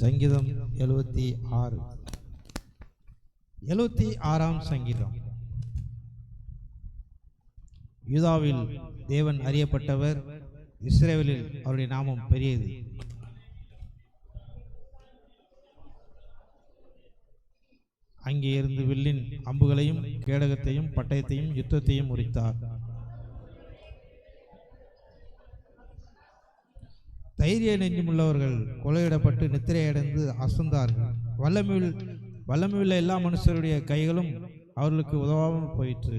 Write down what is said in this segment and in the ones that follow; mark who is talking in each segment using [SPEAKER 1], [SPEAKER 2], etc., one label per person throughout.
[SPEAKER 1] சங்கீதம் 76. 76ஆம் சங்கீதம். யூதாவில் தேவன் அறியப்பட்டவர், இஸ்ரவேலில் அவருடைய நாமம் பெரியது. அங்கே இருந்து வில்லின் அம்புகளையும் கேடகத்தையும் பட்டயத்தையும் யுத்தத்தையும் உரித்தார். தைரிய நெஞ்சுமுள்ளவர்கள் கொலையிடப்பட்டு நித்திரையடைந்து அசந்தார்கள். வல்லமையுள்ள எல்லா மனுஷருடைய கைகளும் அவர்களுக்கு உதவாமல் போயிற்று.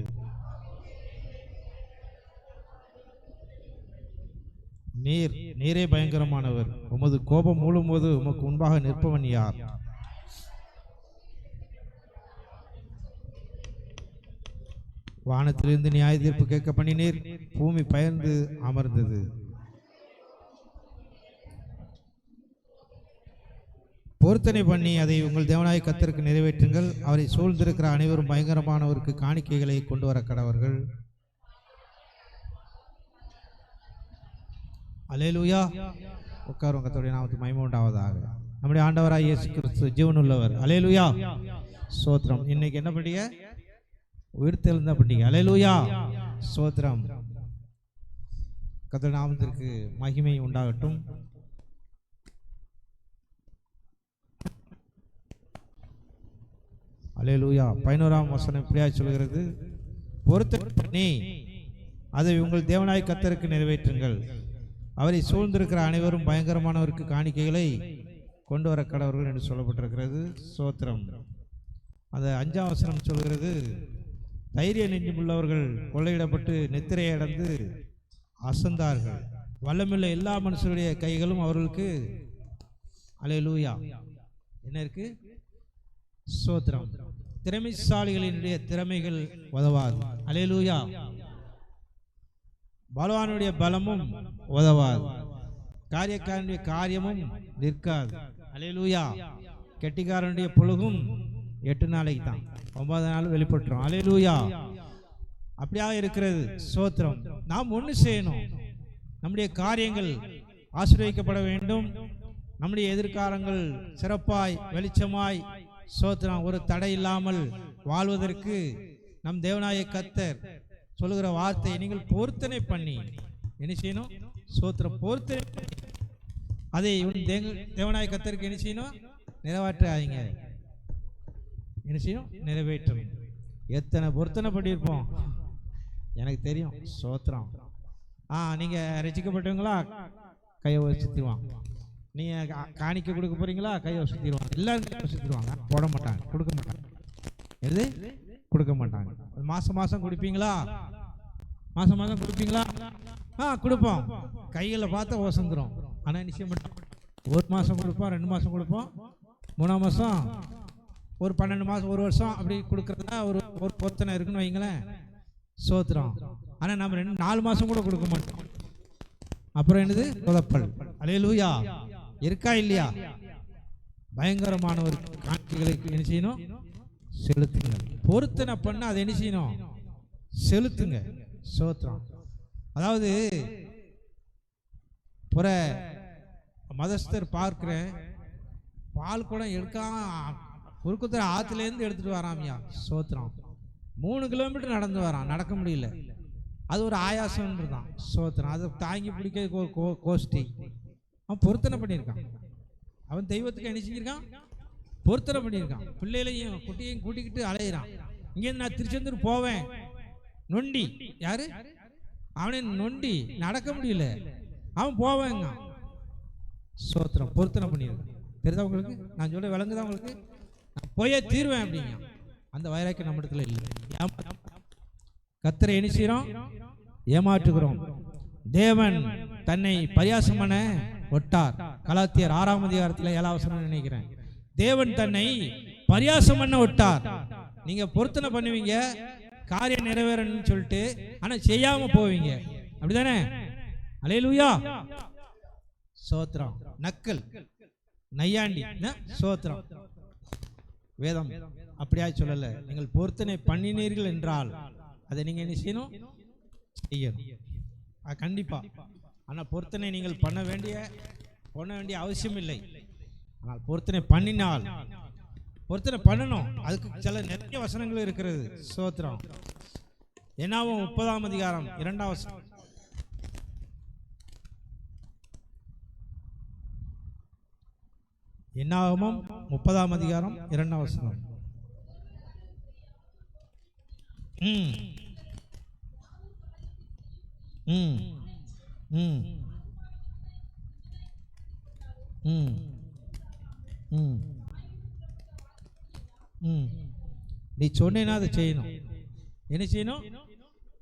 [SPEAKER 1] நீரே பயங்கரமானவர். உமது கோபம் மூழும்போது உமக்கு முன்பாக நிற்பவன் யார்? வானத்திலிருந்து நியாய தீர்ப்பு கேட்க பண்ணினீர். பூமி பயந்து அமர்ந்தது. பொருத்தனை பண்ணி அதை உங்கள் தேவனாய கர்த்தருக்கு நிறைவேற்றுங்கள். அவரை சூழ்ந்திருக்கிற அனைவரும் பயங்கரமானவருக்கு காணிக்கைகளை கொண்டு வர கடவர்கள். அல்லேலூயா. உட்காரும். கர்த்தருடைய நாமத்துக்கு மகிமை உண்டாவதாக. நம்முடைய ஆண்டவராய் இயேசு கிறிஸ்து ஜீவனுள்ளவர். அல்லேலூயா. ஸ்தோத்திரம். இன்னைக்கு என்ன பண்டிகை? உயிர்த்தெழுந்த பண்டிகை. அல்லேலூயா. ஸ்தோத்திரம். கர்த்தருடைய நாமத்திற்கு மகிமை உண்டாகட்டும். அல்லேலூயா. 11ஆம் வசனம் இப்படியாய் சொல்கிறது, பொருத்தனை பண்ணி அதை உங்கள் தேவனாய் கர்த்தருக்கு நிறைவேற்றுங்கள். அவரை சூழ்ந்திருக்கிற அனைவரும் பயங்கரமானவருக்கு காணிக்கைகளை கொண்டு வர கடவர்கள் என்று சொல்லப்பட்டிருக்கிறது. ஸ்தோத்திரம். அந்த 5ஆம் வசனம் சொல்கிறது, தைரிய நெஞ்சுமுள்ளவர்கள் கொள்ளையிடப்பட்டு நித்திரையடைந்து அசந்தார்கள். வல்லமுள்ள எல்லா மனுஷருடைய கைகளும் அவர்களுக்கு அல்லேலூயா என்ன இருக்கு? ஸ்தோத்திரம். திறமைசாலிகளினுடைய திறமைகள் உதவாது. அல்லேலூயா. பலவானுடைய பலமும் உதவாது. காரியக்காரனுடைய காரியமும் நிற்காது. அல்லேலூயா. கெட்டிக்காரனுடைய புழுகும் 8 நாளைக்கு தான், 9 நாள் வெளிப்பட்டுரும். அல்லேலூயா. அப்படியாக இருக்கிறது. ஸ்தோத்திரம். நாம் ஒன்று செய்யணும். நம்முடைய காரியங்கள் ஆசீர்வதிக்கப்பட வேண்டும். நம்முடைய எதிர்காலங்கள் சிறப்பாய் வெளிச்சமாய் ஸ்தோத்திரம் ஒரு தடை இல்லாமல் வாழ்வதற்கு நம் தேவனாய கர்த்தர் சொல்லுகிற வார்த்தை, நீங்கள் பொருத்தனை பண்ணி என்ன செய்யணும்? ஸ்தோத்திரம். பொருத்தனை அதை தேவனாய கர்த்தருக்கு என்ன செய்யணும்? நிறைவேற்றாதீங்க. என்ன செய்யும்? நிறைவேற்றும். எத்தனை பொருத்தனை பண்ணியிருப்போம் எனக்கு தெரியும். ஸ்தோத்திரம். நீங்க ரசிக்கப்பட்டவங்களா? கையை சுத்திடுவாங்க. நீங்கள் காணிக்க கொடுக்க போறீங்களா? கையை சுற்றிடுவாங்க. எல்லாரும் கையை சுற்றிடுவாங்க. போட மாட்டாங்க, கொடுக்க மாட்டாங்க. எது கொடுக்க மாட்டாங்க. மாதம் கொடுப்பீங்களா? மாதம் கொடுப்பீங்களா? கொடுப்போம். கையில் பார்த்தா வசந்துடும். ஆனால் நிச்சயம் மட்டும் 1 மாதம் கொடுப்போம், 2 மாதம் கொடுப்போம், 3ஆம் மாதம், ஒரு 12 மாதம், 1 வருஷம் அப்படி கொடுக்குறதா ஒரு பொருத்தனை இருக்குன்னு வைங்களேன். ஸ்தோத்திரம். ஆனால் நம்ம 4 மாதம் கூட கொடுக்க மாட்டோம். அப்புறம் என்னது? சொதப்பல். அல்லேலூயா. இருக்கா இல்லையா? பயங்கரமான ஒரு காணிக்கைகளுக்கு என்ன செய்யணும்? செலுத்துங்க. பொருத்தனை பண்ண அதை என்ன செய்யணும்? செலுத்துங்க. ஸ்தோத்திரம். அதாவது புற மதஸ்தர் பார்க்கிறேன், பால் குடம் எடுக்காம குறுக்குத்துறை ஆற்றுலேருந்து எடுத்துட்டு வராமியா. ஸ்தோத்திரம். 3 கிலோமீட்டர் நடந்து வரான். நடக்க முடியல. அது ஒரு ஆயாசம் தான். ஸ்தோத்திரம். அதை தாங்கி பிடிக்க ஒரு கோஷ்டி. அவன் பொருத்தனை பண்ணியிருக்கான். அவன் தெய்வத்துக்கு என்ன செஞ்சிருக்கான்? பொருத்தனை பண்ணியிருக்கான். பிள்ளைகளையும் குட்டியையும் கூட்டிக்கிட்டு அலையிறான். இங்கேருந்து நான் திருச்செந்தூர் போவேன். நொண்டி யாரு? அவனை நொண்டி நடக்க முடியல. அவன் போவேங்க. ஸ்தோத்திரம். பொருத்தனை பண்ணியிருக்கான். தெரியுதா உங்களுக்கு? நான் சொல்ல விளங்குதான் உங்களுக்கு? நான் போயே தீர்வேன் அப்படிங்க. அந்த வைராக்கியம் நம்ம இடத்துல இல்லை. கர்த்தரை என்ன செய்கிறோம்? ஏமாற்றுகிறோம். தேவன் தன்னை பரியாசம் பண்ண ஒட்டார். கலாத்தியர் 6ஆம் அதிகாரத்தில் 7ஆம் வசனம் நினைக்கிறேன். தேவன் தன்னை பரியாசம் பண்ண ஒட்டார். நீங்க பொருத்தனை பண்ணுவீங்க, காரியம் நிறைவேறணும்னு சொல்லிட்டு, ஆனா செய்யாம போவீங்க. அப்படிதானே? அல்லேலூயா. ஸ்தோத்திரம். நக்கல் நையாண்டி. ஸ்தோத்திரம். வேதம் அப்படியா சொல்லல. நீங்கள் பொருத்தனை பண்ணினீர்கள் என்றால் அதை நீங்க என்ன செய்யணும்? செய்யணும். கண்டிப்பா. ஆனால் பொருத்தனை நீங்கள் பண்ண வேண்டிய அவசியம் இல்லை. ஆனால் பொருத்தனை பண்ணினால், பொருத்தனை பண்ணணும், அதுக்கு சில நிறைய வசனங்கள் இருக்கிறது. ஸ்தோத்திரம். என்னாகும் 30ஆம் அதிகாரம் 2ஆம் வசனம். என்னாகமம் 30ஆம் அதிகாரம் 2ஆம் வசனம். ம் ம் ம் ம் ம் ம் நீ சொன்னேன்னா அதை செய்யணும். என்ன செய்யணும்?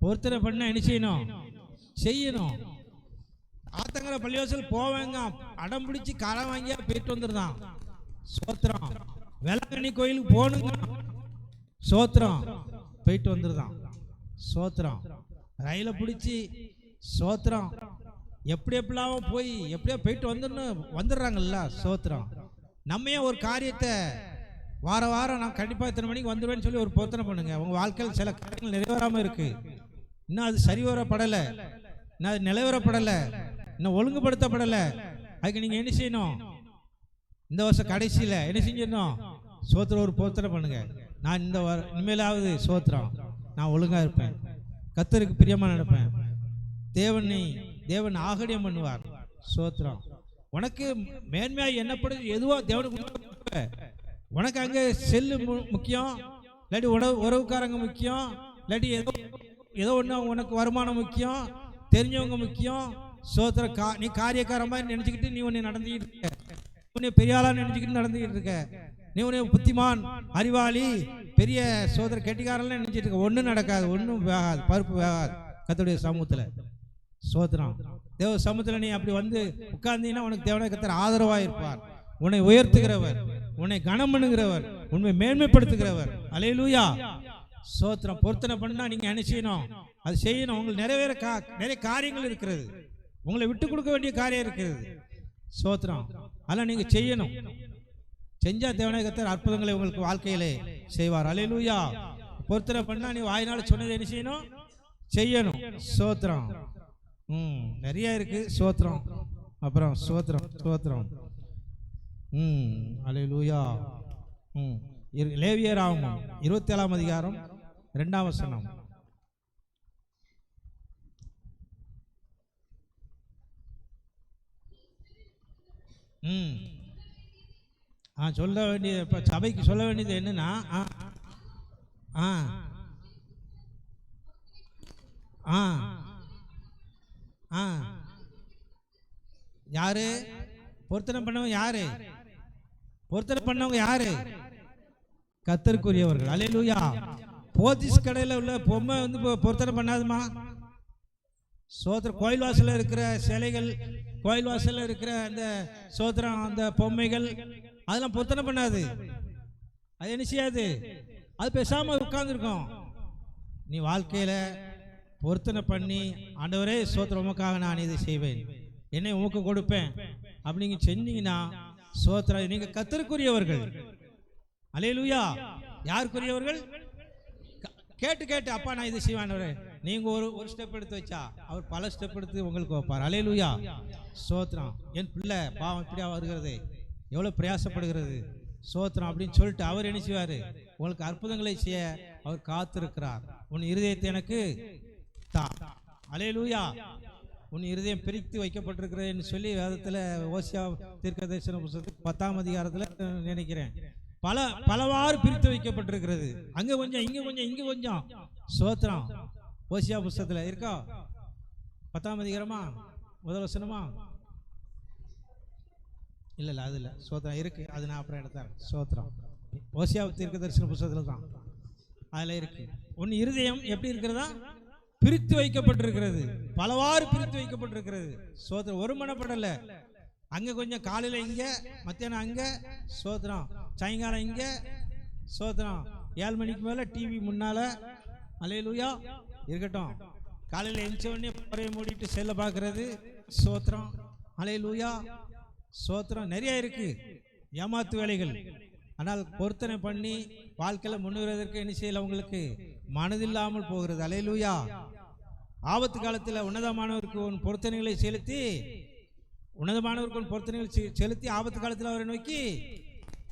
[SPEAKER 1] பொருத்தனை பண்ண என்ன செய்யணும்? செய்யணும். ஆத்தங்கர பள்ளிவாசல் போவாங்க, அடம் பிடிச்சி கடன் வாங்கியா போயிட்டு வந்துருந்தான். சோத்திரம். வேளாங்கண்ணி கோயிலுக்கு போகணுங்க, சோத்திரம், போயிட்டு வந்துருந்தான். சோத்திரம். ரயில பிடிச்சி சோத்திரம் எப்படியெல்லாம் போய் எப்படியோ போயிட்டு வந்துடுறாங்கல்ல. சோத்திரம். நம்ம ஒரு காரியத்தை வாரம் நான் கண்டிப்பாக இத்தனை மணிக்கு வந்துடுவேன்னு சொல்லி ஒரு பொருத்தனை பண்ணுங்க. உங்கள் வாழ்க்கையில் சில காரியங்கள் நிறைவேறாமல் இருக்கு, இன்னும் அது சரிவரப்படலை, இன்னும் அது நிலைவரப்படலை, இன்னும் ஒழுங்குபடுத்தப்படலை. அதுக்கு நீங்கள் என்ன செய்யணும்? இந்த வருஷம் கடைசியில் என்ன செஞ்சிடணும்? சோத்திரம் ஒரு பொருத்தனை பண்ணுங்க. நான் இந்த இனிமேலாவது சோத்திரம் நான் ஒழுங்காக இருப்பேன், கர்த்தருக்கு பிரியமாக நடப்பேன், தேவன் ஆகடியம் பண்ணுவார். சோத்திரம். உனக்கு மேன்மையாக என்னப்படுது எதுவோ தேவனுக்கு. உனக்கு அங்கே செல்லு முக்கியம், இல்லாட்டி உறவுக்காரங்க முக்கியம், இல்லாட்டி ஏதோ ஒன்று உனக்கு வருமானம் முக்கியம், தெரிஞ்சவங்க முக்கியம். சோத்திர நீ காரியக்காரமாக நினச்சிக்கிட்டு நீ உன்னை நடந்துக்கிட்டு இருக்க, உன்னை பெரிய ஆளாக நினச்சிக்கிட்டு நடந்துக்கிட்டு இருக்க, நீ உன்னை புத்திமான் அறிவாளி பெரிய சோதர கெட்டிக்காரெல்லாம் நினச்சிட்டு இருக்க. ஒன்றும் நடக்காது, ஒன்றும் வேகாது, பருப்பு வேகாது கர்த்தருடைய சமூகத்தில். சோத்திரம். தேவ சமூகத்தில் நீ அப்படி வந்து உட்கார்ந்தீங்கன்னா உனக்கு தேவனாய கர்த்தர் ஆதரவாக இருப்பார். உன்னை உயர்த்துகிறவர், உன்னை கனம் பண்ணுகிறவர், உன்னை மேன்மைப்படுத்துகிறவர். அல்லேலூயா. சோத்திரம். பொருத்தனை பண்ணா நீங்க என்ன செய்யணும்? அது செய்யணும். உங்களுக்கு நிறைய காரியங்கள் இருக்கிறது, உங்களை விட்டு கொடுக்க வேண்டிய காரியம் இருக்கிறது. சோத்திரம். அதெல்லாம் நீங்க செய்யணும். செஞ்சா தேவனாய கர்த்தர் அற்புதங்களை உங்களுக்கு வாழ்க்கையிலே செய்வார். அல்லேலூயா. பொருத்தனை பண்ணா நீ வாயினால சொன்னதை என்ன செய்யணும்? செய்யணும். சோத்திரம். நிறைய இருக்கு. சோத்திரம். அப்புறம் சோத்திரம் சோத்திரம். அல்லேலூயா. லேவியராகமம் 27ஆம் அதிகாரம் 2ஆம் வசனம். சொல்ல வேண்டிய இப்ப சபைக்கு சொல்ல வேண்டியது என்னன்னா, யாரு பொருத்தனை பண்ணவங்க? யாரு பொருத்தனை பண்ணவங்க? யாரு? கர்த்தருக்குரியவர்கள். அல்லேலூயா. போத்திஸ் கடையில் உள்ள பொம்மை வந்து பொருத்தனை பண்ணாதுமா. சோத்திர கோயில் வாசல்ல இருக்கிற சிலைகள், கோயில் வாசல்ல இருக்கிற அந்த சோத்திரம் அந்த பொம்மைகள் அதெல்லாம் பொருத்தனை பண்ணாது. அது என்ன செய்யாது? அது பேசாம உட்கார்ந்துருக்கும். நீ வாழ்க்கையில பொருத்தனை பண்ணி, ஆண்டவரே சோத்திரம் உமக்காக நான் இதை செய்வேன், என்னை உமக்கு கொடுப்பேன் அப்படிங்க செஞ்சீங்கன்னா சோத்திரம் நீங்க கர்த்தருக்குரியவர்கள். அல்லேலூயா. யாருக்குரியவர்கள்? கேட்டு கேட்டு அப்பா நான் இதை செய்வானவரே. நீங்க ஒரு ஸ்டெப் எடுத்து வச்சா அவர் பல ஸ்டெப் எடுத்து உங்களுக்கு வைப்பார். அல்லேலூயா. சோத்திரம். என் பிள்ளை பாவம் இப்படியா வருகிறது, எவ்வளவு பிரயாசப்படுகிறது, சோத்திரம் அப்படின்னு சொல்லிட்டு அவர் என்ன செய்வாரு? உங்களுக்கு அற்புதங்களை செய்ய அவர் காத்திருக்கிறார். உன் இருதயத்தை எனக்கு தா. அல்லேலூயா. உன் இருதயம் பிரித்து வைக்கப்பட்டிருக்கிறதுன்னு சொல்லி வேதத்தில் ஓசியா தீர்க்கதரிசன புத்தகத்தில் 10ஆம் அதிகாரத்தில் நினைக்கிறேன் பலவாறு பிரித்து வைக்கப்பட்டிருக்கிறது. அங்க கொஞ்சம் இங்க கொஞ்சம் இங்க கொஞ்சம். சோத்திரம். ஓசியா புத்தகத்தில் இருக்கா? 10ஆம் அதிகாரமா முதல் வசனமா? இல்ல அது இல்ல. சோத்திரம் இருக்கு, அது நான் அப்புறம் எடுத்தார். சோத்திரம். ஓசியா தீர்க்கதரிசன புத்தகத்தில் தான் அதுல இருக்கு. உன் இருதயம் எப்படி இருக்கிறதா? பிரித்து வைக்கப்பட்டிருக்கிறது, பலவாறு பிரித்து வைக்கப்பட்டிருக்கிறது. சோத்திரம். ஒரு மனப்படல. அங்க கொஞ்சம் காலையில இங்க, மத்தியானம் அங்க. சோத்திரம். சாயங்காலம் இங்க. சோத்திரம். 7 மணிக்கு மேல டிவி முன்னால. அல்லேலூயா. இருக்கட்டும். காலையில எழுந்த உடனே பறைய மூடிட்டு செல்ல பாக்குறது. சோத்திரம். அல்லேலூயா. சோத்திரம். நிறைய இருக்கு ஏமாத்து வேலைகள். ஆனால் பொருத்தனை பண்ணி வாழ்க்கையில முன்னேறுவதற்கு என்ன செய்யல? உங்களுக்கு மனதில்லாமல் போகிறது. அல்லேலூயா. ஆபத்து காலத்தில் உன்னதமானவருக்கு உன் பொருத்தனைகளை செலுத்தி உன்னதமானவர்கள் பொருத்தனைகள் செலுத்தி ஆபத்து காலத்தில் அவரை நோக்கி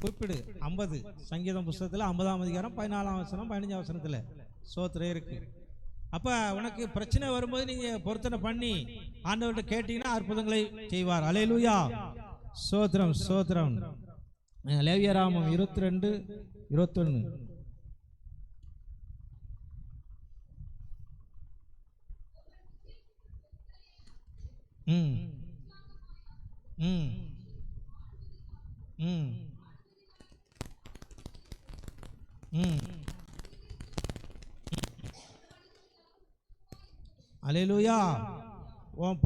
[SPEAKER 1] குறிப்பிடு. 50 சங்கீதம் புஸ்தகத்தில் 50ஆம் அதிகாரம் 14ஆம் வசனம் 15ஆம் வசனத்தில் சோத்திரம் இருக்கு. அப்போ உனக்கு பிரச்சனை வரும்போது நீங்கள் பொருத்தனை பண்ணி ஆண்டவர்கிட்ட கேட்டீங்கன்னா அற்புதங்களை செய்வார். அல்லேலூயா, சோத்திரம் சோத்திரம். லேவியராமம் 22:21. ம் ம் ம் ம் அல்லேலூயா. உன்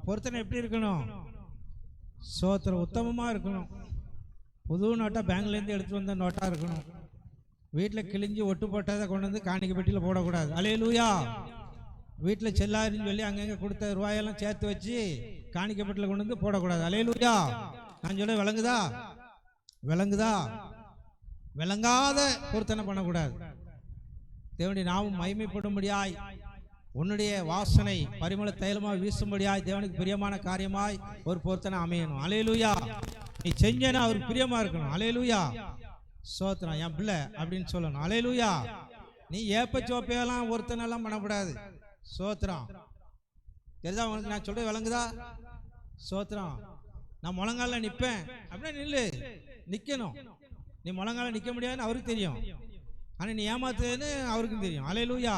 [SPEAKER 1] பொருத்தனை எப்படி இருக்கணும்? சோத்திரம் உத்தமமாக இருக்கணும். புது நோட்டாக பேங்க்லேருந்து எடுத்துகிட்டு வந்த நோட்டாக இருக்கணும். வீட்டில் கிழிஞ்சி ஒட்டு போட்டதை கொண்டு வந்து காணிக்கை பெட்டியில் போடக்கூடாது. அல்லேலூயா. வீட்டில் செல்லாருன்னு சொல்லி அங்கங்கே கொடுத்த ரூபாயெல்லாம் சேர்த்து வச்சு காணிக்கை பெட்டியில் கொண்டு வந்து போடக்கூடாது. அல்லேலூயா. நான் சொல்ல விளங்குதா? விளங்குதா? விளங்காத பொருத்தனை பண்ணக்கூடாது. தேவனுடைய நாமும் மகிமைப்படும்படியாய் உன்னுடைய வாசனை பரிமள தைலமாய் வீசும்படியாய் தேவனுக்கு பிரியமான காரியமாய் ஒரு பொருத்தனை அமையணும். அல்லேலூயா. நீ செஞ்சேன்னா அவருக்கு பிரியமா இருக்கணும். அல்லேலூயா, சோத்திரம். என் பிள்ளை அப்படின்னு சொல்லணும். அல்லேலூயா. நீ ஏப்ப சோப்பையெல்லாம் ஒருத்தனெல்லாம் பண்ணக்கூடாது. சோத்திரம். தெரியுதா உனக்கு? நான் சொல்றது விளங்குதா? சோத்திரம். நான் முழங்கால நிற்பேன் அப்படின்னா நில்லு, நிற்கணும். நீ முழங்கால நிற்க முடியாதுன்னு அவருக்கு தெரியும், ஆனால் நீ ஏமாத்துன்னு அவருக்கும் தெரியும். அல்லேலூயா.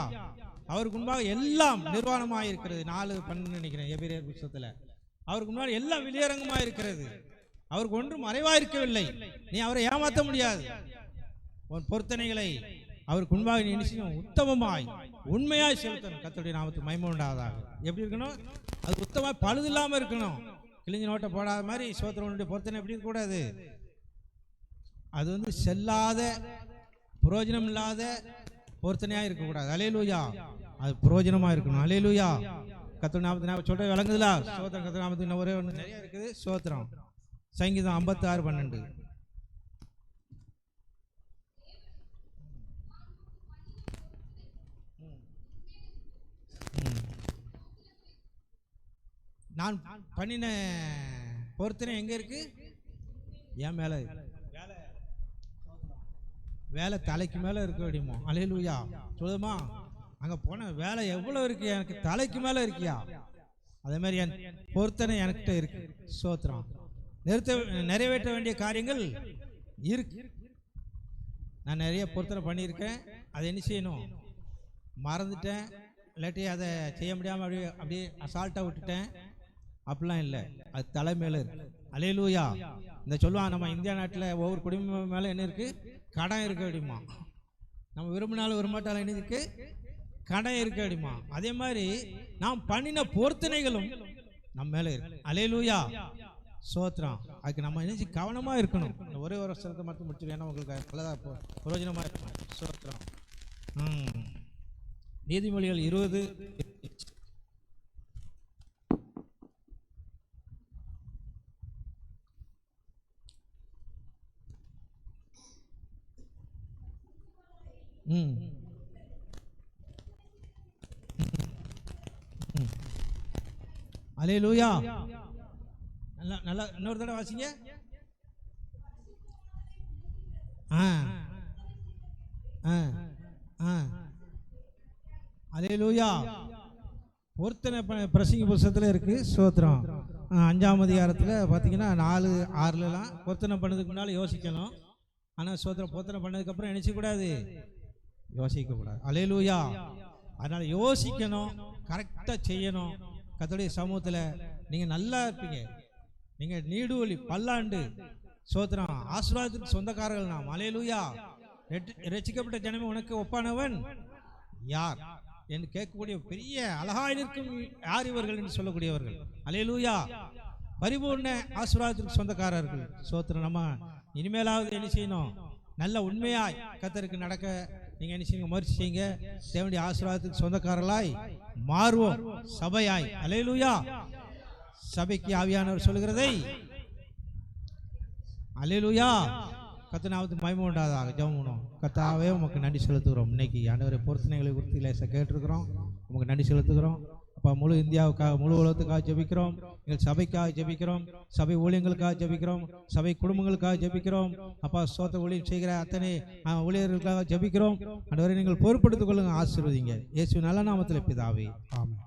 [SPEAKER 1] அவருக்கு முன்பாக எல்லாம் நிர்வாணமாக இருக்கிறது. 4:12 நினைக்கிறேன் எபிரேயர் புத்தகத்தில். அவருக்கு முன்பாக எல்லாம் வெளியரங்கமாக இருக்கிறது. அவருக்கு ஒன்றும் மறைவாக இருக்கவில்லை. நீ அவரை ஏமாற்ற முடியாது. உன் பொருத்தனைகளை அவருக்கு முன்பாக நீ நினைச்சணும், உத்தமமாய் உண்மையாய் செலுத்தணும். கர்த்தருடைய நாமத்துக்கு மகிமை உண்டாவதாக. எப்படி இருக்கணும்? அது உத்தமமாக பழுது இல்லாமல் இருக்கணும். கிழிஞ்ச நோட்டை போடாத மாதிரி சோத்திரனுடைய பொருத்தனை எப்படி இருக்கக்கூடாது? அது செல்லாத புரோஜனம் இல்லாத பொருத்தனையாக இருக்கக்கூடாது. அல்லேலூயா. அது புரோஜனமாக இருக்கணும். அல்லேலூயா. கர்த்தருடைய நாமத்துக்கு சொல்ற விளங்குதுல? சோத்திரம். கர்த்தருடைய நாமத்துக்கு ஒரே ஒன்று நிறைய இருக்குது. சோத்திரம். சங்கீதம் 56:12. நான் பண்ணின பொருத்தனை எங்க இருக்கு? என் மேல. வேலை தலைக்கு மேல இருக்க முடியுமோ? அல்லேலூயா. சொல்லுமா? அங்க போன வேலை எவ்வளவு இருக்கு? எனக்கு தலைக்கு மேல இருக்கியா? அதே மாதிரி என் பொருத்தனை எனக்கிட்ட இருக்கு. சோத்திரம். நிறைவேற்ற வேண்டிய காரியங்கள் இருக்கு. நான் நிறைய பொருத்தனை பண்ணியிருக்கேன். அதை என்ன செய்யணும்? மறந்துட்டேன், இல்லாட்டி அதை செய்ய முடியாமல் அப்படியே அசால்ட்டாக விட்டுட்டேன். அப்படிலாம் இல்லை. அது தலைமையில் இருக்கு. அல்லேலூயா. இந்த சொல்லுவாங்க, நம்ம இந்தியா நாட்டில் ஒவ்வொரு குடும்பம் மேலே என்ன இருக்கு? கடன் இருக்க முடியுமா? நம்ம விரும்பினாலும் விரும்பாட்டாலும் என்ன இருக்கு? கடன் இருக்க முடியுமா? அதே மாதிரி நாம் பண்ணின பொருத்தனைகளும் நம்ம மேலே இருக்கு. அல்லேலூயா, சோத்திரம். அதுக்கு நம்ம என்ன கவனமாக இருக்கணும். ஒரே ஒரு வருஷத்தை மட்டும் முடிச்சிடும், ஏன்னா உங்களுக்கு நல்லதாக பிரயோஜனமாக இருக்கணும். சோத்திரம். நீதிமொழிகள் 20. அல்லேலூயா. நல்லா நல்லா இன்னொரு தடவை வாசிங்க. அல்லேலூயா. பொருத்தனை பிரசங்க புத்தகத்தில் இருக்கு. சோத்திரம். 5ஆம் அதிகாரத்தில் பார்த்தீங்கன்னா 4:6 பொருத்தனை பண்ணதுக்கு முன்னால் யோசிக்கணும். ஆனால் சோத்திரம் பொருத்தனை பண்ணதுக்கப்புறம் நினைச்சக்கூடாது, யோசிக்கக்கூடாது. அல்லேலூயா. அதனால் யோசிக்கணும், கரெக்டாக செய்யணும். கர்த்தருடைய சமூகத்தில் நீங்கள் நல்லா இருப்பீங்க. நீங்கள் நீடுவழி பல்லாண்டு. சோத்திரம். ஆசீர்வாதத்துக்கு சொந்தக்காரர்கள் நாம். அல்லேலூயா. ரட்சிக்கப்பட்ட ஜனமே உனக்கு ஒப்பானவன் யார் என்று கேட்கக்கூடிய பெரிய அழகாய் நிற்கும் யார் இவர்கள் என்று சொல்லக்கூடியவர்கள். அல்லேலூயா. பரிபூர்ண ஆசீர்வாதத்துக்கு சொந்தக்காரர்கள். சோத்திரம். நம்ம இனிமேலாவது என்ன செய்யணும்? நல்ல உண்மையாய் கர்த்தருக்கு நடக்க நீங்கள் என்ன செய்யுங்க? முயற்சி செய்யுங்க. தேவனுடைய ஆசீர்வாதத்துக்கு சொந்தக்காரர்களாய் மாறுவோம். சபையாய். அல்லேலூயா. சபைக்கு ஆவியானவர் சொல்லுகிறதை. அல்லேலூயா. கர்த்தர் நாமத்துக்கு மகிமை உண்டாவதாக. ஜெபம் பண்ணுவோம். கர்த்தாவே உமக்கு நன்றி செலுத்துகிறோம். இன்னைக்கு ஆண்டவரை பொருத்தனைகளை குறித்து லேசாக கேட்டிருக்கிறோம். உமக்கு நன்றி செலுத்துகிறோம். அப்பா முழு இந்தியாவுக்காக முழு உலகத்துக்காக ஜெபிக்கிறோம். எங்கள் சபைக்காக ஜெபிக்கிறோம். சபை ஊழியங்களுக்காக ஜெபிக்கிறோம். சபை குடும்பங்களுக்காக ஜெபிக்கிறோம். அப்பா ஸ்தோத்திர ஊழியம் செய்கிற அத்தனை ஊழியர்களுக்காக ஜெபிக்கிறோம். ஆண்டவரே நீங்கள் பொறுப்படுத்திக் கொள்ளுங்க, ஆசீர்வதிங்க. இயேசுவின் நல்ல நாமத்தில் பிதாவே, ஆமென்.